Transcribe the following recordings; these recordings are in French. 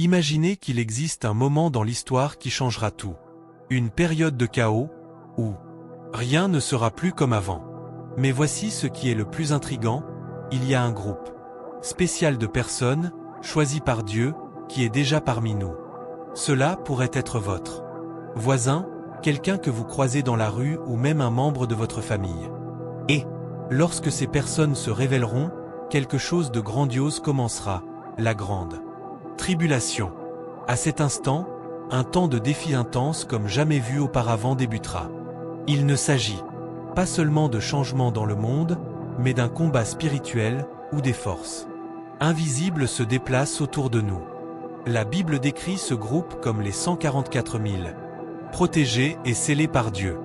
Imaginez qu'il existe un moment dans l'histoire qui changera tout. Une période de chaos, où rien ne sera plus comme avant. Mais voici ce qui est le plus intrigant, il y a un groupe spécial de personnes, choisies par Dieu, qui est déjà parmi nous. Cela pourrait être votre voisin, quelqu'un que vous croisez dans la rue ou même un membre de votre famille. Et, lorsque ces personnes se révéleront, quelque chose de grandiose commencera, la grande tribulation. À cet instant, un temps de défi intense comme jamais vu auparavant débutera. Il ne s'agit pas seulement de changements dans le monde, mais d'un combat spirituel, où des forces invisibles se déplacent autour de nous. La Bible décrit ce groupe comme les 144 000, protégés et scellés par Dieu.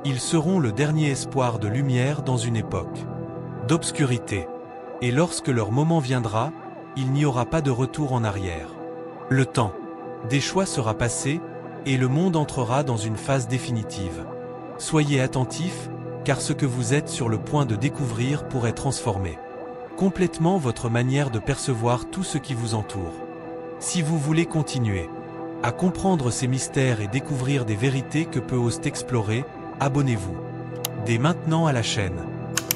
Ils seront le dernier espoir de lumière dans une époque d'obscurité. Et lorsque leur moment viendra, il n'y aura pas de retour en arrière. Le temps des choix sera passé, et le monde entrera dans une phase définitive. Soyez attentifs, car ce que vous êtes sur le point de découvrir pourrait transformer complètement votre manière de percevoir tout ce qui vous entoure. Si vous voulez continuer à comprendre ces mystères et découvrir des vérités que peu osent explorer, abonnez-vous dès maintenant à la chaîne.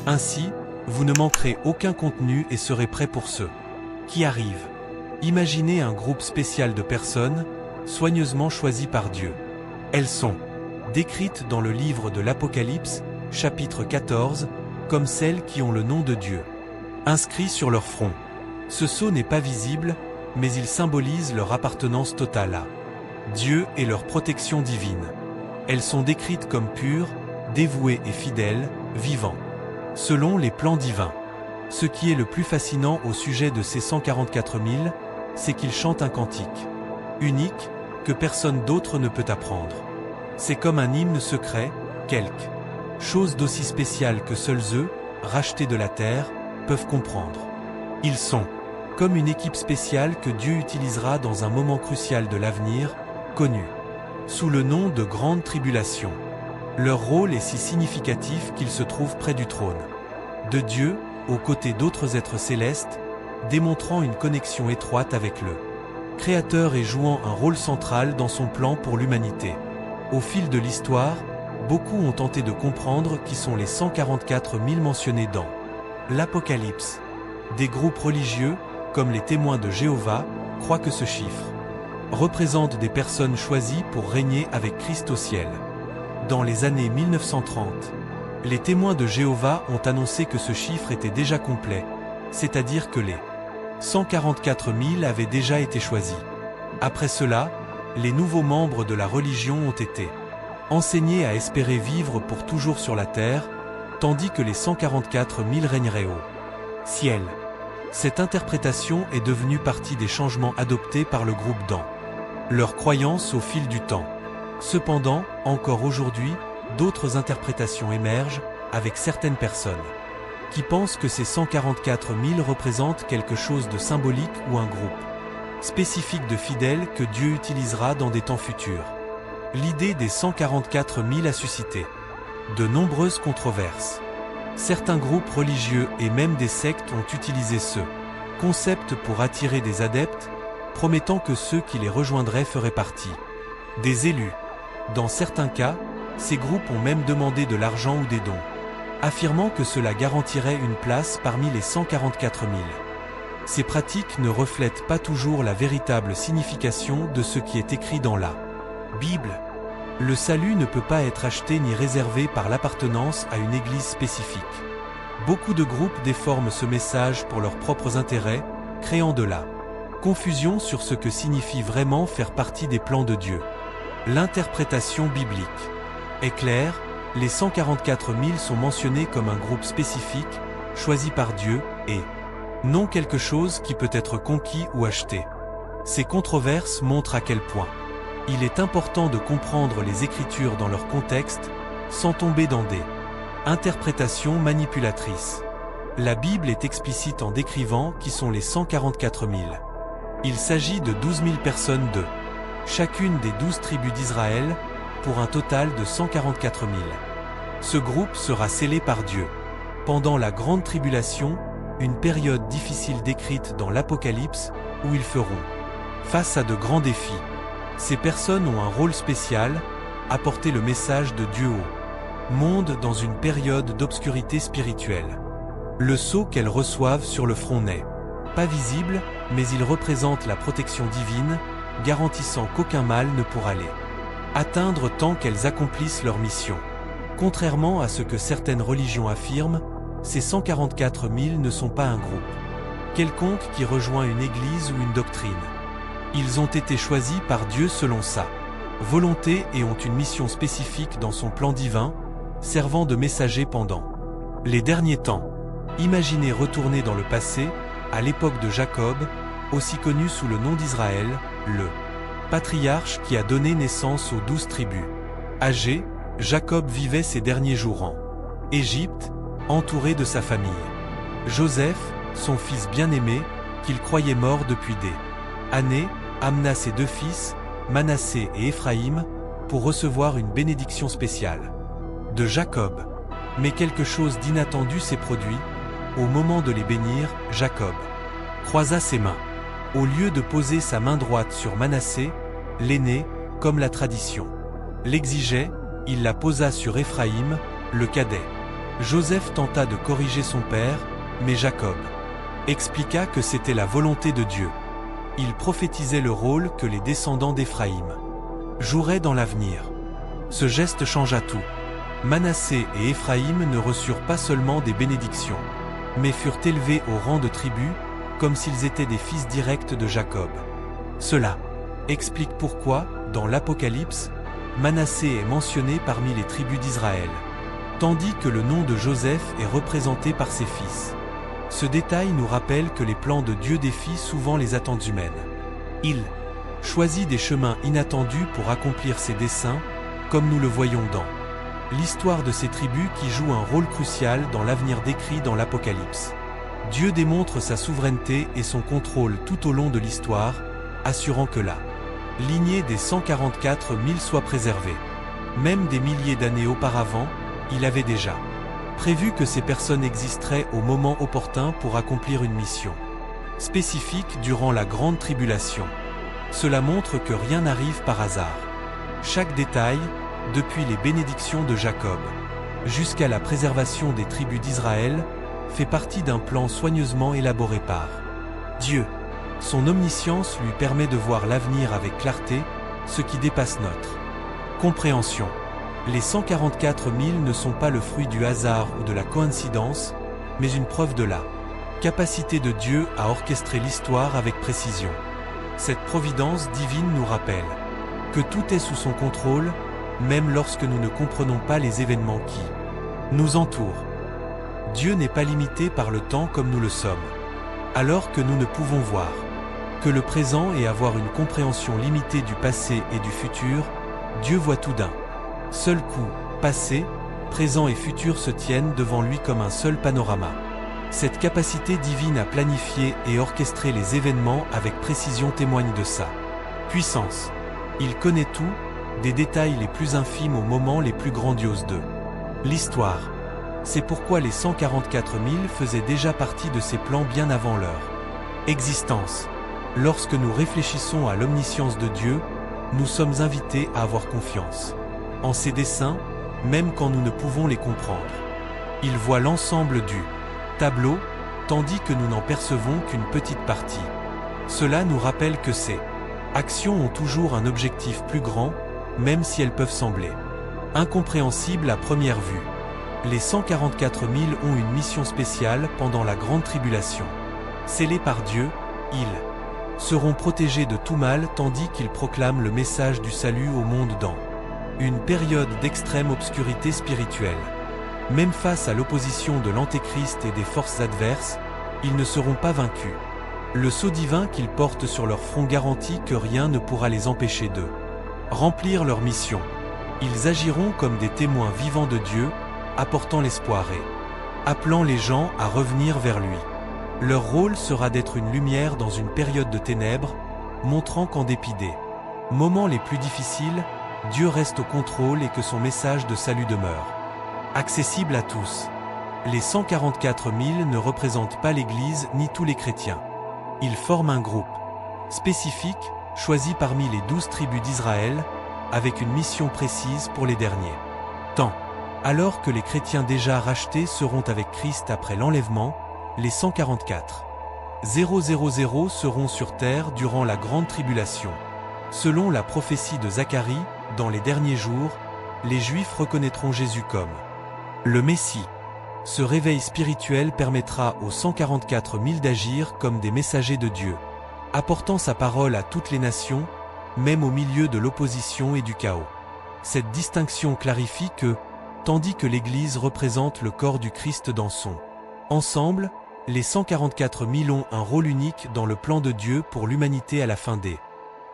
Ainsi, vous ne manquerez aucun contenu et serez prêt pour ceux qui arrivent. Imaginez un groupe spécial de personnes, soigneusement choisies par Dieu. Elles sont décrites dans le livre de l'Apocalypse, chapitre 14, comme celles qui ont le nom de Dieu inscrit sur leur front. Ce sceau n'est pas visible, mais il symbolise leur appartenance totale à Dieu et leur protection divine. Elles sont décrites comme pures, dévouées et fidèles, vivant selon les plans divins. Ce qui est le plus fascinant au sujet de ces 144 000, c'est qu'ils chantent un cantique unique, que personne d'autre ne peut apprendre. C'est comme un hymne secret, quelque chose d'aussi spécial que seuls eux, rachetés de la terre, peuvent comprendre. Ils sont comme une équipe spéciale que Dieu utilisera dans un moment crucial de l'avenir, connu sous le nom de Grande Tribulation. Leur rôle est si significatif qu'ils se trouvent près du trône de Dieu, aux côtés d'autres êtres célestes, démontrant une connexion étroite avec le Créateur et jouant un rôle central dans son plan pour l'humanité. Au fil de l'histoire, beaucoup ont tenté de comprendre qui sont les 144 000 mentionnés dans l'Apocalypse. Des groupes religieux, comme les témoins de Jéhovah, croient que ce chiffre représente des personnes choisies pour régner avec Christ au ciel. Dans les années 1930, les témoins de Jéhovah ont annoncé que ce chiffre était déjà complet, c'est-à-dire que les 144 000 avaient déjà été choisis. Après cela, les nouveaux membres de la religion ont été enseignés à espérer vivre pour toujours sur la terre, tandis que les 144 000 régneraient au ciel. Cette interprétation est devenue partie des changements adoptés par le groupe dans leur croyance au fil du temps. Cependant, encore aujourd'hui, d'autres interprétations émergent, avec certaines personnes qui pensent que ces 144 000 représentent quelque chose de symbolique ou un groupe spécifique de fidèles que Dieu utilisera dans des temps futurs. L'idée des 144 000 a suscité de nombreuses controverses. Certains groupes religieux et même des sectes ont utilisé ce concept pour attirer des adeptes, promettant que ceux qui les rejoindraient feraient partie des élus. Dans certains cas, ces groupes ont même demandé de l'argent ou des dons, affirmant que cela garantirait une place parmi les 144 000. Ces pratiques ne reflètent pas toujours la véritable signification de ce qui est écrit dans la Bible. Le salut ne peut pas être acheté ni réservé par l'appartenance à une église spécifique. Beaucoup de groupes déforment ce message pour leurs propres intérêts, créant de la confusion sur ce que signifie vraiment faire partie des plans de Dieu. L'interprétation biblique est claire, les 144 000 sont mentionnés comme un groupe spécifique, choisi par Dieu, et non quelque chose qui peut être conquis ou acheté. Ces controverses montrent à quel point il est important de comprendre les Écritures dans leur contexte, sans tomber dans des interprétations manipulatrices. La Bible est explicite en décrivant qui sont les 144 000. Il s'agit de 12 000 personnes de chacune des 12 tribus d'Israël, pour un total de 144 000. Ce groupe sera scellé par Dieu. Pendant la Grande Tribulation, une période difficile décrite dans l'Apocalypse, où ils feront Face à de grands défis, ces personnes ont un rôle spécial, apporter le message de Dieu au monde dans une période d'obscurité spirituelle. Le sceau qu'elles reçoivent sur le front n'est pas visible, mais il représente la protection divine, garantissant qu'aucun mal ne pourra les atteindre tant qu'elles accomplissent leur mission. Contrairement à ce que certaines religions affirment, ces 144 000 ne sont pas un groupe quelconque qui rejoint une église ou une doctrine. Ils ont été choisis par Dieu selon sa volonté et ont une mission spécifique dans son plan divin, servant de messager pendant les derniers temps. Imaginez retourner dans le passé, à l'époque de Jacob, aussi connu sous le nom d'Israël, le patriarche qui a donné naissance aux 12 tribus. Âgé, Jacob vivait ses derniers jours en Égypte, entouré de sa famille. Joseph, son fils bien-aimé, qu'il croyait mort depuis des années, amena ses 2 fils, Manassé et Éphraïm, pour recevoir une bénédiction spéciale de Jacob. Mais quelque chose d'inattendu s'est produit. Au moment de les bénir, Jacob croisa ses mains. Au lieu de poser sa main droite sur Manassé, l'aîné, comme la tradition l'exigeait, il la posa sur Éphraïm, le cadet. Joseph tenta de corriger son père, mais Jacob expliqua que c'était la volonté de Dieu. Il prophétisait le rôle que les descendants d'Éphraïm joueraient dans l'avenir. Ce geste changea tout. Manassé et Éphraïm ne reçurent pas seulement des bénédictions, mais furent élevés au rang de tribus, comme s'ils étaient des fils directs de Jacob. Cela explique pourquoi, dans l'Apocalypse, Manassé est mentionné parmi les tribus d'Israël, tandis que le nom de Joseph est représenté par ses fils. Ce détail nous rappelle que les plans de Dieu défient souvent les attentes humaines. Il choisit des chemins inattendus pour accomplir ses desseins, comme nous le voyons dans l'histoire de ces tribus qui jouent un rôle crucial dans l'avenir décrit dans l'Apocalypse. Dieu démontre sa souveraineté et son contrôle tout au long de l'histoire, assurant que la lignée des 144 000 soit préservée. Même des milliers d'années auparavant, il avait déjà prévu que ces personnes existeraient au moment opportun pour accomplir une mission spécifique durant la grande tribulation. Cela montre que rien n'arrive par hasard. Chaque détail, depuis les bénédictions de Jacob jusqu'à la préservation des tribus d'Israël, fait partie d'un plan soigneusement élaboré par Dieu. Son omniscience lui permet de voir l'avenir avec clarté, ce qui dépasse notre compréhension. Les 144 000 ne sont pas le fruit du hasard ou de la coïncidence, mais une preuve de la capacité de Dieu à orchestrer l'histoire avec précision. Cette providence divine nous rappelle que tout est sous son contrôle, même lorsque nous ne comprenons pas les événements qui nous entourent. Dieu n'est pas limité par le temps comme nous le sommes. Alors que nous ne pouvons voir que le présent et avoir une compréhension limitée du passé et du futur, Dieu voit tout d'un seul coup. Passé, présent et futur se tiennent devant lui comme un seul panorama. Cette capacité divine à planifier et orchestrer les événements avec précision témoigne de sa puissance. Il connaît tout, des détails les plus infimes aux moments les plus grandioses de l'histoire. C'est pourquoi les 144 000 faisaient déjà partie de ses plans bien avant leur existence. Lorsque nous réfléchissons à l'omniscience de Dieu, nous sommes invités à avoir confiance en ses desseins, même quand nous ne pouvons les comprendre. Il voit l'ensemble du tableau, tandis que nous n'en percevons qu'une petite partie. Cela nous rappelle que ces actions ont toujours un objectif plus grand, même si elles peuvent sembler incompréhensibles à première vue. Les 144 000 ont une mission spéciale pendant la grande tribulation. Scellés par Dieu, ils seront protégés de tout mal tandis qu'ils proclament le message du salut au monde dans une période d'extrême obscurité spirituelle. Même face à l'opposition de l'Antéchrist et des forces adverses, ils ne seront pas vaincus. Le sceau divin qu'ils portent sur leur front garantit que rien ne pourra les empêcher de remplir leur mission. Ils agiront comme des témoins vivants de Dieu, apportant l'espoir et appelant les gens à revenir vers lui. Leur rôle sera d'être une lumière dans une période de ténèbres, montrant qu'en dépit des moments les plus difficiles, Dieu reste au contrôle et que son message de salut demeure accessible à tous. Les 144 000 ne représentent pas l'Église ni tous les chrétiens. Ils forment un groupe spécifiques, choisis parmi les 12 tribus d'Israël, avec une mission précise pour les derniers temps. Alors que les chrétiens déjà rachetés seront avec Christ après l'enlèvement, les 144 000 seront sur terre durant la grande tribulation. Selon la prophétie de Zacharie, dans les derniers jours, les Juifs reconnaîtront Jésus comme le Messie. Ce réveil spirituel permettra aux 144 000 d'agir comme des messagers de Dieu, apportant sa parole à toutes les nations, même au milieu de l'opposition et du chaos. Cette distinction clarifie que, tandis que l'Église représente le corps du Christ dans son ensemble, les 144 000 ont un rôle unique dans le plan de Dieu pour l'humanité à la fin des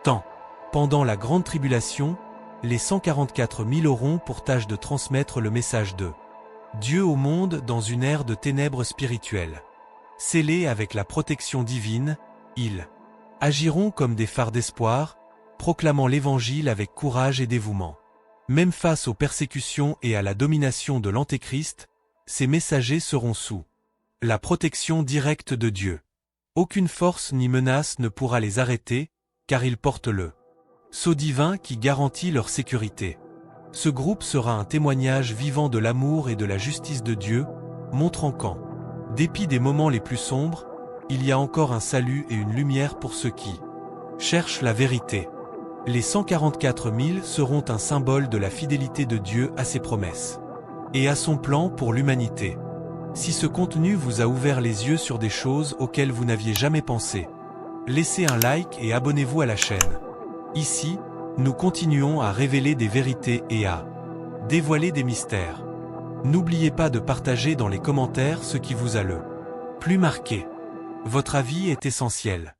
temps. Pendant la grande tribulation, les 144 000 auront pour tâche de transmettre le message de Dieu au monde dans une ère de ténèbres spirituelles. Scellés avec la protection divine, ils agiront comme des phares d'espoir, proclamant l'Évangile avec courage et dévouement. Même face aux persécutions et à la domination de l'Antéchrist, ces messagers seront sous la protection directe de Dieu. Aucune force ni menace ne pourra les arrêter, car ils portent le sceau divin qui garantit leur sécurité. Ce groupe sera un témoignage vivant de l'amour et de la justice de Dieu, montrant qu'en dépit des moments les plus sombres, il y a encore un salut et une lumière pour ceux qui cherchent la vérité. Les 144 000 seront un symbole de la fidélité de Dieu à ses promesses et à son plan pour l'humanité. Si ce contenu vous a ouvert les yeux sur des choses auxquelles vous n'aviez jamais pensé, laissez un like et abonnez-vous à la chaîne. Ici, nous continuons à révéler des vérités et à dévoiler des mystères. N'oubliez pas de partager dans les commentaires ce qui vous a le plus marqué. Votre avis est essentiel.